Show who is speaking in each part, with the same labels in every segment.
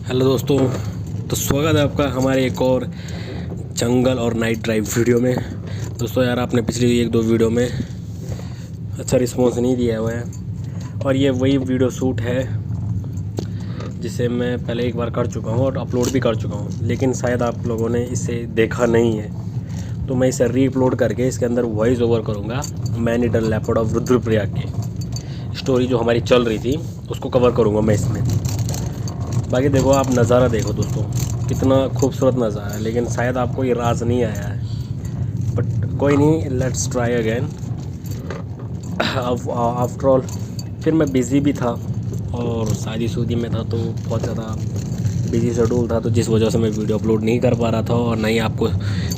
Speaker 1: Hello दोस्तों। तो स्वागत है आपका हमारे एक और जंगल और नाइट ड्राइव वीडियो में। दोस्तों यार, आपने पिछली एक दो वीडियो में अच्छा रिस्पॉन्स नहीं दिया हुआ है और ये वही वीडियो शूट है जिसे मैं पहले एक बार कर चुका हूँ और अपलोड भी कर चुका हूँ, लेकिन शायद आप लोगों ने इसे देखा नहीं है। तो मैं इसे री अपलोड करके इसके अंदर वॉइस ओवर करूँगा man eater leopard of Rudraprayag की स्टोरी जो हमारी चल रही थी उसको कवर करूँगा मैं इसमें। बाकी देखो, आप नज़ारा देखो दोस्तों, कितना खूबसूरत नज़ारा है, लेकिन शायद आपको ये राज नहीं आया है। बट कोई नहीं, let's try again. After all फिर मैं बिज़ी भी था और शादी शुदी में था, तो बहुत ज़्यादा बिज़ी शेड्यूल था, तो जिस वजह से मैं वीडियो अपलोड नहीं कर पा रहा था और ना ही आपको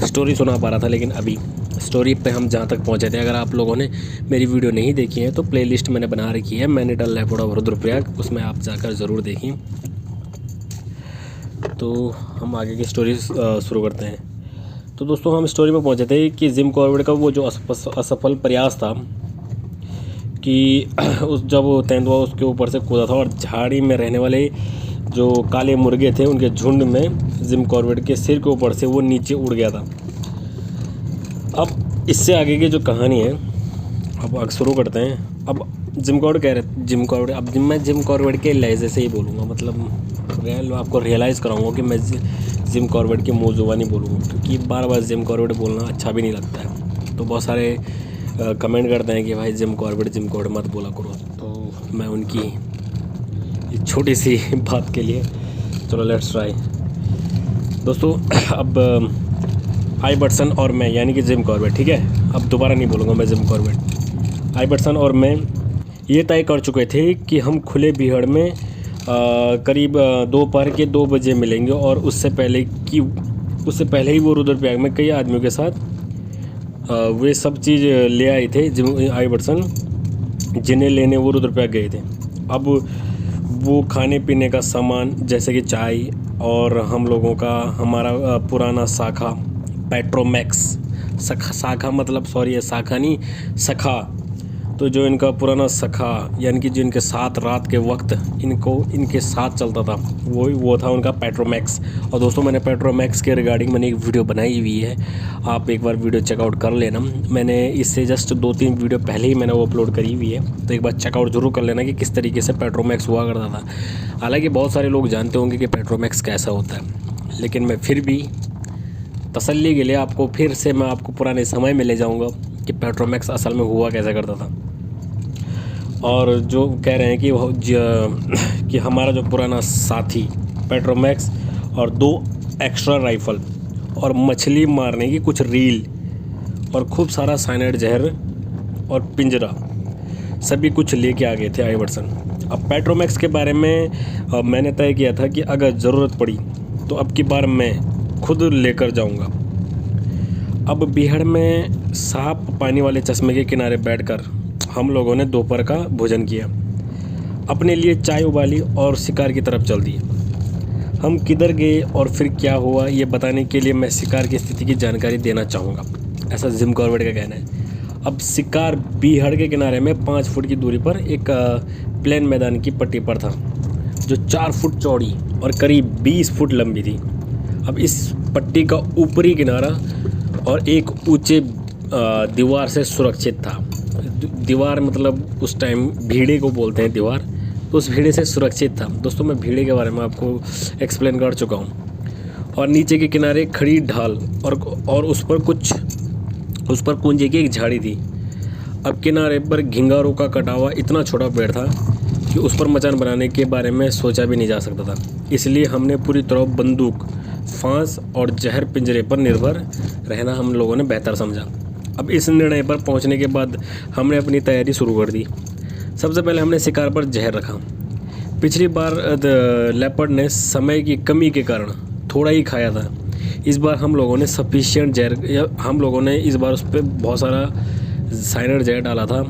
Speaker 1: स्टोरी सुना पा रहा था। लेकिन अभी स्टोरी पे हम जहाँ तक पहुँचे थे, अगर आप लोगों ने मेरी वीडियो नहीं देखी है तो प्लेलिस्ट मैंने बना रखी है man eater leopard of Rudraprayag, उसमें आप जाकर ज़रूर देखिए। तो हम आगे की स्टोरी शुरू करते हैं। तो दोस्तों, हम स्टोरी में पहुंचे थे कि जिम कॉर्बेट का वो जो असफल प्रयास था कि जब तेंदुआ उसके ऊपर से कूदा था और झाड़ी में रहने वाले जो काले मुर्गे थे उनके झुंड में जिम कॉर्बेट के सिर के ऊपर से वो नीचे उड़ गया था। अब इससे आगे की जो कहानी है अब शुरू करते हैं। अब जिम कॉर्बेट, मैं जिम कॉर्बेट के लहजे से ही बोलूँगा, मतलब आपको रियलाइज़ कराऊंगा कि मैं जिम कॉर्बेट की मुँह जुबानी बोलूँगा, क्योंकि बार बार जिम कॉर्बेट बोलना अच्छा भी नहीं लगता है। तो बहुत सारे कमेंट करते हैं कि भाई जिम कॉर्बेट मत बोला करो, तो मैं उनकी छोटी सी बात के लिए चलो लेट्स ट्राई। दोस्तों, अब आइवर्सन और मैं, यानी कि जिम कॉर्बेट, ठीक है, अब दोबारा नहीं बोलूँगा मैं जिम कॉर्बेट। आइवर्सन और मैं ये तय कर चुके थे कि हम खुले बिहड़ में करीब दोपहर के 2 बजे मिलेंगे, और उससे पहले ही वो रुद्रप्रयाग में कई आदमियों के साथ वे सब चीज़ ले आए थे आइवर्सन, जिन्हें लेने वो रुद्रप्रयाग गए थे। अब वो खाने पीने का सामान जैसे कि चाय और हम लोगों का हमारा पुराना साखा पेट्रोमैक्स, साखा मतलब सॉरी ये साखा नहीं सखा, तो जो इनका पुराना सखा यानी कि जो इनके साथ रात के वक्त इनके साथ चलता था वो था उनका पेट्रोमैक्स। और दोस्तों, मैंने पेट्रोमैक्स के रिगार्डिंग मैंने एक वीडियो बनाई हुई है, आप एक बार वीडियो चेकआउट कर लेना। मैंने इससे जस्ट 2-3 वीडियो पहले ही मैंने वो अपलोड करी हुई है, तो एक बार चेकआउट जरूर कर लेना कि किस तरीके से पेट्रोमैक्स हुआ करता था। हालाँकि बहुत सारे लोग जानते होंगे कि पेट्रोमैक्स कैसा होता है, लेकिन मैं फिर भी तसल्ली के लिए फिर से मैं आपको पुराने समय में ले जाऊँगा कि पेट्रोमैक्स असल में हुआ कैसे करता था। और जो कह रहे हैं कि हमारा जो पुराना साथी पेट्रोमैक्स और 2 एक्स्ट्रा राइफ़ल और मछली मारने की कुछ रील और खूब सारा साइनाइड जहर और पिंजरा सभी कुछ लेके आ गए थे आइवर्सन। अब पेट्रोमैक्स के बारे में मैंने तय किया था कि अगर ज़रूरत पड़ी तो अब की बार मैं खुद लेकर जाऊंगा। अब बिहड़ में साफ पानी वाले चश्मे के किनारे बैठकर हम लोगों ने दोपहर का भोजन किया, अपने लिए चाय उबाली और शिकार की तरफ चल दिए। हम किधर गए और फिर क्या हुआ ये बताने के लिए मैं शिकार की स्थिति की जानकारी देना चाहूँगा, ऐसा जिम कॉर्बेट का कहना है। अब शिकार बिहड़ के किनारे में 5 फुट की दूरी पर एक प्लेन मैदान की पट्टी पर था, जो 4 फुट चौड़ी और करीब 20 फुट लंबी थी। अब इस पट्टी का ऊपरी किनारा और एक ऊंचे दीवार से सुरक्षित था। दीवार मतलब उस टाइम भीड़े को बोलते हैं दीवार, तो उस भीड़े से सुरक्षित था। दोस्तों, मैं भीड़े के बारे में आपको एक्सप्लेन कर चुका हूँ। और नीचे के किनारे खड़ी ढाल और उस पर कुंजे की एक झाड़ी थी। अब किनारे पर घिंगारों का कटा हुआ इतना छोटा पेड़ था कि उस पर मचान बनाने के बारे में सोचा भी नहीं जा सकता था। इसलिए हमने पूरी तरह बंदूक, फांस और जहर पिंजरे पर निर्भर रहना हम लोगों ने बेहतर समझा। अब इस निर्णय पर पहुंचने के बाद हमने अपनी तैयारी शुरू कर दी। सबसे पहले हमने शिकार पर जहर रखा। पिछली बार लेपर्ड ने समय की कमी के कारण थोड़ा ही खाया था। इस बार हम लोगों ने सफिशिएंट जहर, हम लोगों ने इस बार उस पर बहुत सारा साइनाइड जहर डाला था।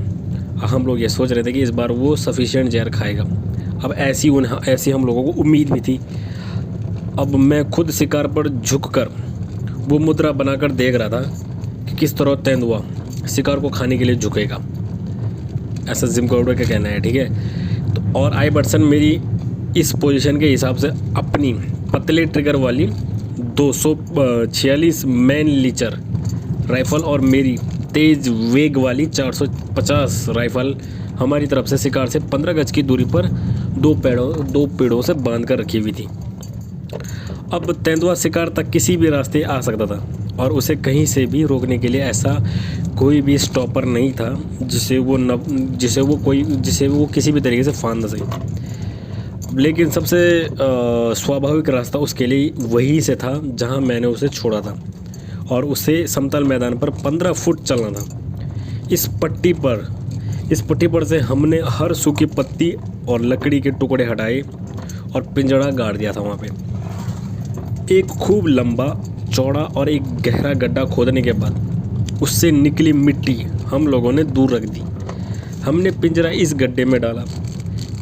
Speaker 1: हम लोग ये सोच रहे थे कि इस बार वो सफिशिएंट जहर खाएगा। अब ऐसी हम लोगों को उम्मीद भी थी। अब मैं खुद शिकार पर झुककर वो मुद्रा बनाकर देख रहा था कि किस तरह तेंदुआ शिकार को खाने के लिए झुकेगा, ऐसा जिम कॉर्बेट का कहना है, ठीक है। तो और आइवर्सन मेरी इस पोजीशन के हिसाब से अपनी पतले ट्रिगर वाली 246 मैन लीचर राइफ़ल और मेरी तेज़ वेग वाली 450 राइफ़ल हमारी तरफ से शिकार से 15 गज की दूरी पर दो पेड़ों से बांध कर रखी हुई थी। अब तेंदुआ शिकार तक किसी भी रास्ते आ सकता था और उसे कहीं से भी रोकने के लिए ऐसा कोई भी स्टॉपर नहीं था जिसे वो किसी भी तरीके से फांद न सके। लेकिन सबसे स्वाभाविक रास्ता उसके लिए वही से था जहां मैंने उसे छोड़ा था और उसे समतल मैदान पर 15 फुट चलना था। इस पट्टी पर से हमने हर सूखी पत्ती और लकड़ी के टुकड़े हटाए और पिंजड़ा गाड़ दिया था। वहाँ पे एक खूब लंबा चौड़ा और एक गहरा गड्ढा खोदने के बाद उससे निकली मिट्टी हम लोगों ने दूर रख दी। हमने पिंजरा इस गड्ढे में डाला,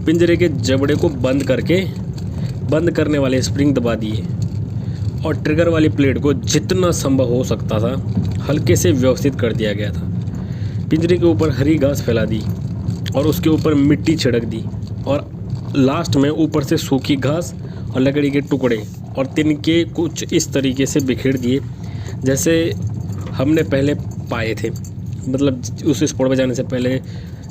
Speaker 1: पिंजरे के जबड़े को बंद करने वाले स्प्रिंग दबा दिए और ट्रिगर वाली प्लेट को जितना संभव हो सकता था हल्के से व्यवस्थित कर दिया गया था। पिंजरे के ऊपर हरी घास फैला दी और उसके ऊपर मिट्टी छिड़क दी और लास्ट में ऊपर से सूखी घास और लकड़ी के टुकड़े और तिनके कुछ इस तरीके से बिखेर दिए जैसे हमने पहले पाए थे। मतलब उस स्पॉट पर जाने से पहले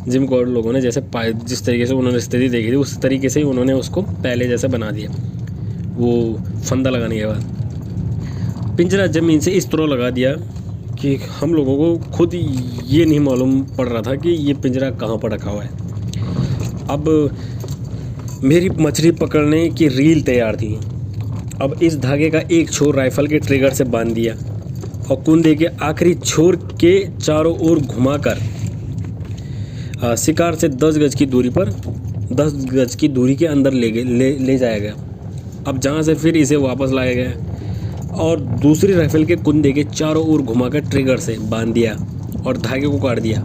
Speaker 1: जिम कॉर्बेट लोगों ने जैसे पाए, जिस तरीके से उन्होंने स्थिति देखी थी उस तरीके से ही उन्होंने उसको पहले जैसा बना दिया। वो फंदा लगाने के बाद पिंजरा ज़मीन से इस तरह लगा दिया कि हम लोगों को खुद ये नहीं मालूम पड़ रहा था कि ये पिंजरा कहाँ पर रखा हुआ है। अब मेरी मछली पकड़ने की रील तैयार थी। अब इस धागे का एक छोर राइफ़ल के ट्रिगर से बांध दिया और कुंदे के आखिरी छोर के चारों ओर घुमाकर शिकार से 10 गज की दूरी के अंदर ले जाया गया। अब जहाँ से फिर इसे वापस लाया गया और दूसरी राइफ़ल के कुंदे के चारों ओर घुमाकर ट्रिगर से बांध दिया और धागे को काट दिया।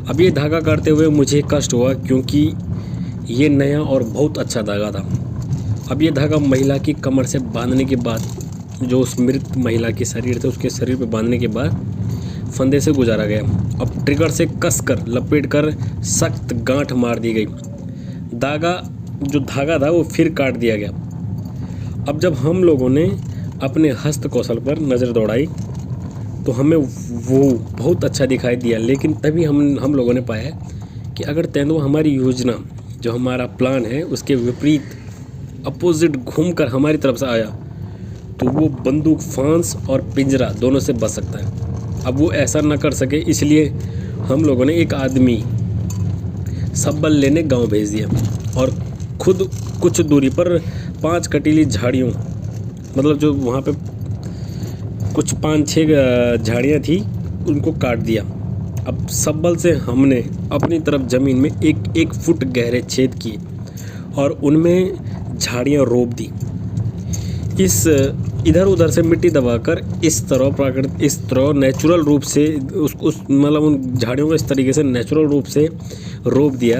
Speaker 1: अब ये धागा काटते हुए मुझे कष्ट हुआ क्योंकि ये नया और बहुत अच्छा धागा था। अब ये धागा महिला की कमर से बांधने के बाद, जो उस मृत महिला के शरीर थे उसके शरीर पे बांधने के बाद फंदे से गुजारा गया। अब ट्रिगर से कसकर लपेटकर सख्त गांठ मार दी गई। धागा था वो फिर काट दिया गया। अब जब हम लोगों ने अपने हस्त कौशल पर नज़र दौड़ाई तो हमें वो बहुत अच्छा दिखाई दिया। लेकिन तभी हम लोगों ने पाया कि अगर तेंदुआ हमारी योजना, जो हमारा प्लान है, उसके विपरीत अपोजिट घूमकर हमारी तरफ से आया तो वो बंदूक फांस और पिंजरा दोनों से बच सकता है। अब वो ऐसा ना कर सके, इसलिए हम लोगों ने एक आदमी सब्बल लेने गांव भेज दिया और खुद कुछ दूरी पर 5 कटीली झाड़ियों, मतलब जो वहाँ पे कुछ 5-6 झाड़ियाँ थी, उनको काट दिया। अब सब्बल से हमने अपनी तरफ ज़मीन में 1 फुट गहरे छेद किए और उनमें झाड़ियाँ रोप दी। इधर उधर से मिट्टी दबाकर इस तरह नेचुरल रूप से मतलब उन झाड़ियों को इस तरीके से नेचुरल रूप से रोप दिया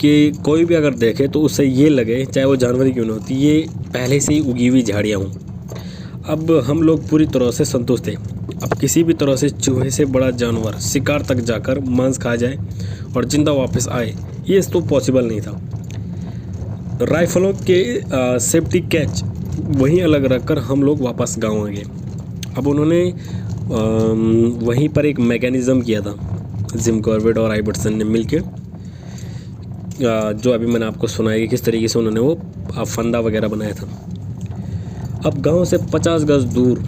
Speaker 1: कि कोई भी अगर देखे तो उससे ये लगे, चाहे वो जानवर ही क्यों ना होती, ये पहले से ही उगी हुई झाड़ियाँ हों। अब हम लोग पूरी तरह से संतुष्ट थे। अब किसी भी तरह से चूहे से बड़ा जानवर शिकार तक जाकर मांस खा जाए और जिंदा वापस आए, ये तो पॉसिबल नहीं था। राइफलों के सेफ्टी कैच वहीं अलग रखकर हम लोग वापस गांव आ गए। अब उन्होंने वहीं पर एक मैकेनिज़्म किया था, जिम कॉर्बेट और आइबर्टसन ने मिलकर, जो अभी मैंने आपको सुनाया कि किस तरीके से उन्होंने वो फंदा वगैरह बनाया था। अब गांव से 50 गज दूर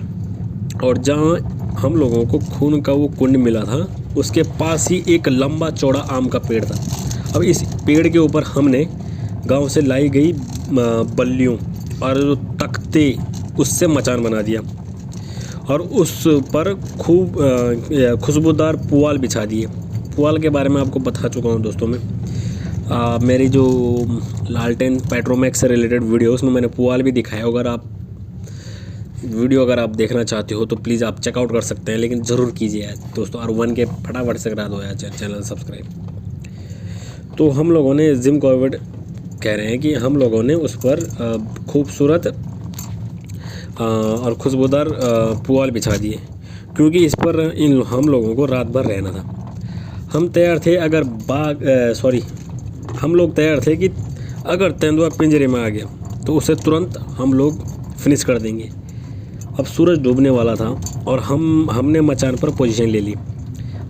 Speaker 1: और जहां हम लोगों को खून का वो कुंड मिला था, उसके पास ही एक लंबा चौड़ा आम का पेड़ था। अब इस पेड़ के ऊपर हमने गांव से लाई गई बल्लियों और जो तख्ते, उससे मचान बना दिया और उस पर खूब खुशबूदार पुआल बिछा दिए। पुआल के बारे में आपको बता चुका हूँ दोस्तों मैं, मेरी जो लालटेन पेट्रोमैक्स से रिलेटेड वीडियो, उसमें मैंने पुआल भी दिखाया। अगर आप देखना चाहते हो तो प्लीज़ आप चेकआउट कर सकते हैं, लेकिन ज़रूर कीजिए दोस्तों। और 1 के फटाफट से करा दो यार चैनल सब्सक्राइब। तो हम लोगों ने जिम कॉर्बेट कह रहे हैं कि हम लोगों ने उस पर खूबसूरत और खुशबूदार पुआल बिछा दिए क्योंकि इस पर हम लोगों को रात भर रहना था। हम लोग तैयार थे कि अगर तेंदुआ पिंजरे में आ गया तो उसे तुरंत हम लोग फिनिश कर देंगे। अब सूरज डूबने वाला था और हमने मचान पर पोजीशन ले ली।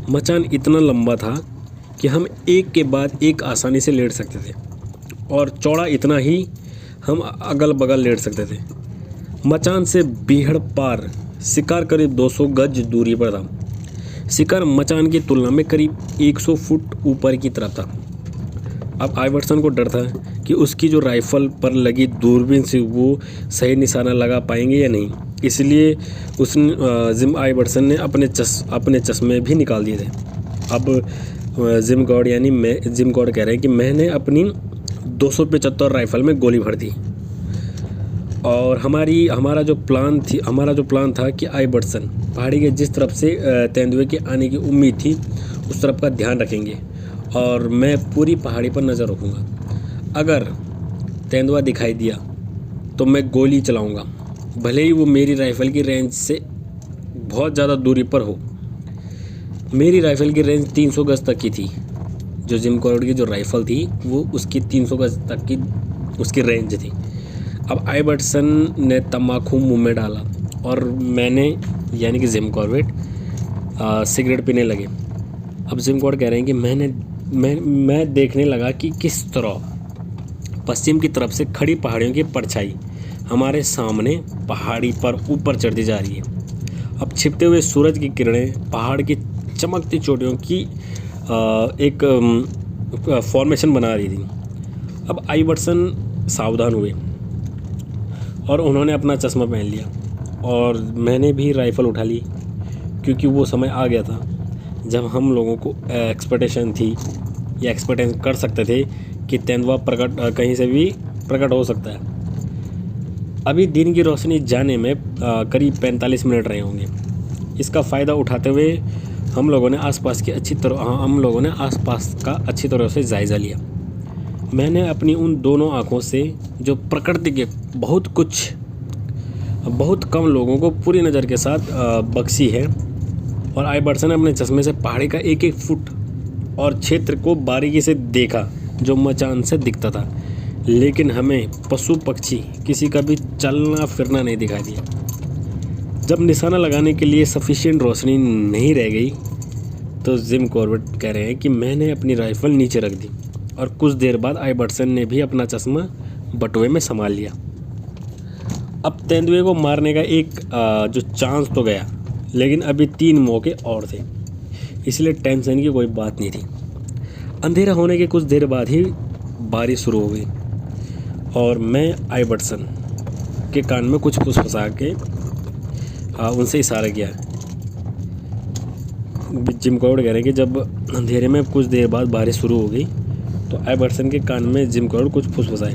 Speaker 1: मचान इतना लंबा था कि हम एक के बाद एक आसानी से लेट सकते थे और चौड़ा इतना ही हम अगल बगल लेट सकते थे। मचान से बीहड़ पार शिकार करीब 200 गज दूरी पर था। शिकार मचान की तुलना में करीब 100 फुट ऊपर की तरफ था। अब आइवर्सन को डर था कि उसकी जो राइफल पर लगी दूरबीन से वो सही निशाना लगा पाएंगे या नहीं, इसलिए उसने जिम आइवर्सन ने अपने चश्मे भी निकाल दिए थे। अब जिम गॉड यानी जिम गॉड कह रहे हैं कि मैंने अपनी 275 राइफल में गोली भर दी और हमारा जो प्लान था कि आइवर्सन पहाड़ी के जिस तरफ से तेंदुए के आने की उम्मीद थी उस तरफ का ध्यान रखेंगे और मैं पूरी पहाड़ी पर नज़र रखूँगा। अगर तेंदुआ दिखाई दिया तो मैं गोली चलाऊँगा, भले ही वो मेरी राइफ़ल की रेंज से बहुत ज़्यादा दूरी पर हो। मेरी राइफ़ल की रेंज 300 गज तक की थी। जो जिम कॉर्बेट की जो राइफ़ल थी वो उसकी 300 गज तक की उसकी रेंज थी। अब आइवर्सन ने तम्बाकू मुँह में डाला और मैंने यानी कि जिम कॉर्बेट सिगरेट पीने लगे। अब जिम कॉर्बेट कह रहे हैं कि मैं देखने लगा कि किस तरह पश्चिम की तरफ से खड़ी पहाड़ियों की परछाई हमारे सामने पहाड़ी पर ऊपर चढ़ती जा रही है। अब छिपते हुए सूरज की किरणें पहाड़ की चमकती चोटियों की एक फॉर्मेशन बना रही थी। अब आइवर्सन सावधान हुए और उन्होंने अपना चश्मा पहन लिया और मैंने भी राइफ़ल उठा ली, क्योंकि वो समय आ गया था जब हम लोगों को एक्सपेक्टेशन कर सकते थे कि तेंदुआ कहीं से भी प्रकट हो सकता है। अभी दिन की रोशनी जाने में करीब 45 मिनट रहे होंगे। इसका फ़ायदा उठाते हुए हम लोगों ने आसपास का अच्छी तरह से जायज़ा लिया। मैंने अपनी उन दोनों आँखों से जो प्रकृति के बहुत कम लोगों को पूरी नज़र के साथ बख्शी है, और आइवर्सन ने अपने चश्मे से पहाड़ी का एक फुट और क्षेत्र को बारीकी से देखा जो मचान से दिखता था, लेकिन हमें पशु पक्षी किसी का भी चलना फिरना नहीं दिखाई दिया। जब निशाना लगाने के लिए सफिशिएंट रोशनी नहीं रह गई तो जिम कॉर्बेट कह रहे हैं कि मैंने अपनी राइफ़ल नीचे रख दी और कुछ देर बाद आइवर्सन ने भी अपना चश्मा बटुए में संभाल लिया। अब तेंदुए को मारने का एक जो चांस तो गया, लेकिन अभी 3 मौके और थे, इसलिए टेंशन की कोई बात नहीं थी। अंधेरा होने के कुछ देर बाद ही बारिश शुरू हो गई और मैं आइवर्सन के कान में कुछ फुसफुसा के उनसे इशारा किया। जिम कॉर्बेट कह रहे हैं कि जब अंधेरे में कुछ देर बाद बारिश शुरू हो गई तो आइवर्सन के कान में जिम कॉर्बेट कुछ फुसफुसाए।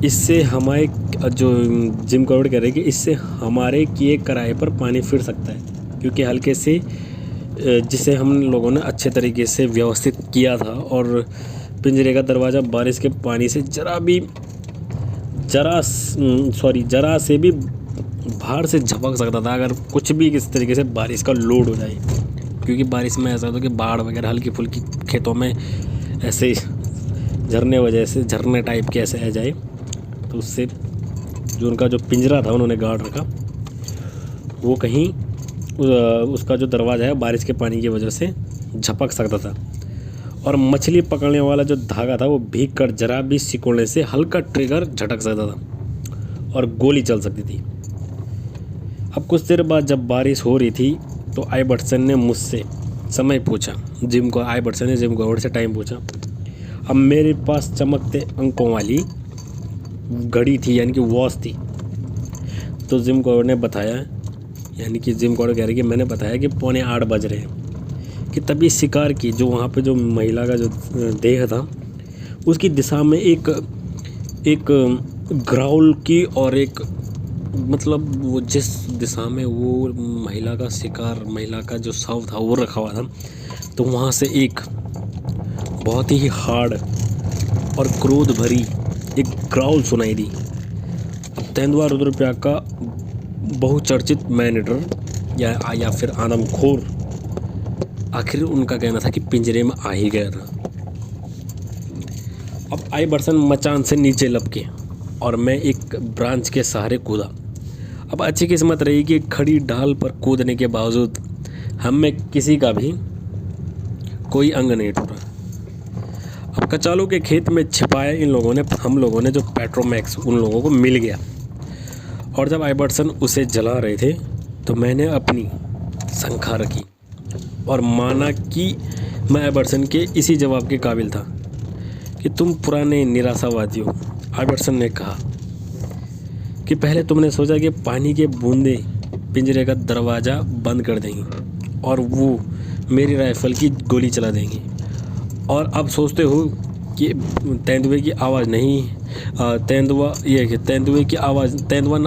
Speaker 1: इससे हमारे जिम कॉर्बेट कह रहे हैं कि इससे हमारे किए किराए पर पानी फिर सकता है, क्योंकि हल्के से जिसे हम लोगों ने अच्छे तरीके से व्यवस्थित किया था और पिंजरे का दरवाज़ा बारिश के पानी से जरा से भी बाहर से झपक सकता था अगर कुछ भी किस तरीके से बारिश का लोड हो जाए, क्योंकि बारिश में ऐसा होता है कि बाढ़ वगैरह हल्की फुल्की खेतों में ऐसे झरने टाइप के ऐसे आ जाए तो उससे जो उनका जो पिंजरा था उन्होंने गाड़ रखा वो कहीं उसका जो दरवाज़ा है बारिश के पानी की वजह से झपक सकता था, और मछली पकड़ने वाला जो धागा था वो भीग कर जरा भी सिकोड़ने से हल्का ट्रिगर झटक सकता था और गोली चल सकती थी। अब कुछ देर बाद जब बारिश हो रही थी तो आइवर्सन ने मुझसे समय पूछा। आइवर्सन ने जिम कॉर्बेट से टाइम पूछा। अब मेरे पास चमकते अंकों वाली घड़ी थी, यानी कि वॉच थी। तो जिम कॉर्बेट ने बताया, यानी कि जिम कॉर्बेट कह रहे कि मैंने बताया कि 7:45 बज रहे हैं कि तभी शिकार की जो वहाँ पे जो महिला का जो देह था उसकी दिशा में एक ग्राउल की और एक मतलब वो जिस दिशा में वो महिला का जो शव था वो रखा हुआ था, तो वहाँ से एक बहुत ही हार्ड और क्रोध भरी एक ग्राउल सुनाई दी। तेंदुआ रुद्रप्रयाग का बहुचर्चित मैन ईटर या फिर आदमखोर आखिर उनका कहना था कि पिंजरे में आ ही गया था। अब आइवर्सन मचान से नीचे लपके और मैं एक ब्रांच के सहारे कूदा। अब अच्छी किस्मत रही कि खड़ी ढाल पर कूदने के बावजूद हम में किसी का भी कोई अंग नहीं टूटा। अब कचालू के खेत में छिपाया हम लोगों ने जो पेट्रोमैक्स उन लोगों को मिल गया, और जब आइवर्सन उसे जला रहे थे तो मैंने अपनी शंखा रखी और माना कि मैं आइवर्सन के इसी जवाब के काबिल था कि तुम पुराने निराशावादी हो। आइवर्सन ने कहा कि पहले तुमने सोचा कि पानी के बूंदे पिंजरे का दरवाज़ा बंद कर देंगी और वो मेरी राइफ़ल की गोली चला देंगी, और अब सोचते हो कि तेंदुए की आवाज़ नहीं, तेंदुआ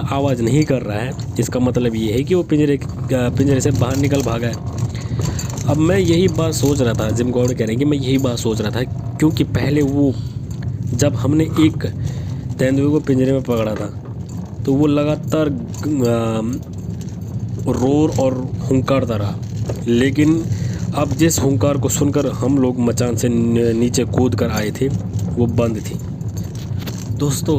Speaker 1: आवाज़ नहीं कर रहा है, इसका मतलब ये है कि वो पिंजरे से बाहर निकल भागा है। अब मैं यही बात सोच रहा था, जिम गॉर्डन कह रहे हैं कि मैं यही बात सोच रहा था, क्योंकि पहले वो जब हमने एक तेंदुए को पिंजरे में पकड़ा था तो वो लगातार रोर और हुंकारता रहा, लेकिन अब जिस हुंकार को सुनकर हम लोग मचान से नीचे कूद कर आए थे वो बंद थी। दोस्तों,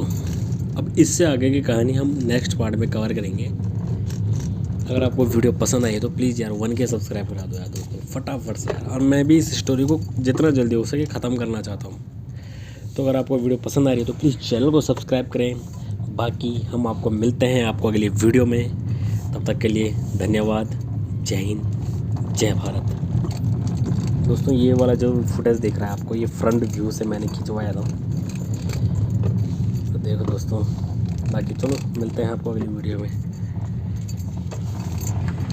Speaker 1: अब इससे आगे की कहानी हम नेक्स्ट पार्ट में कवर करेंगे। अगर आपको वीडियो पसंद आई तो प्लीज़ यार 1K सब्सक्राइब करा दो यार दोस्तों, फटाफट से यार। और मैं भी इस स्टोरी को जितना जल्दी हो सके ख़त्म करना चाहता हूँ। तो अगर आपको वीडियो पसंद आ रही है तो प्लीज़ चैनल को सब्सक्राइब करें। बाकी हम आपको मिलते हैं आपको अगली वीडियो में। तब तक के लिए धन्यवाद। जय हिंद, जय भारत। दोस्तों, ये वाला जो फुटेज देख रहा है आपको, ये फ्रंट व्यू से मैंने खिंचवाया था, तो देखो दोस्तों। बाकी चलो मिलते हैं आपको अगली वीडियो में।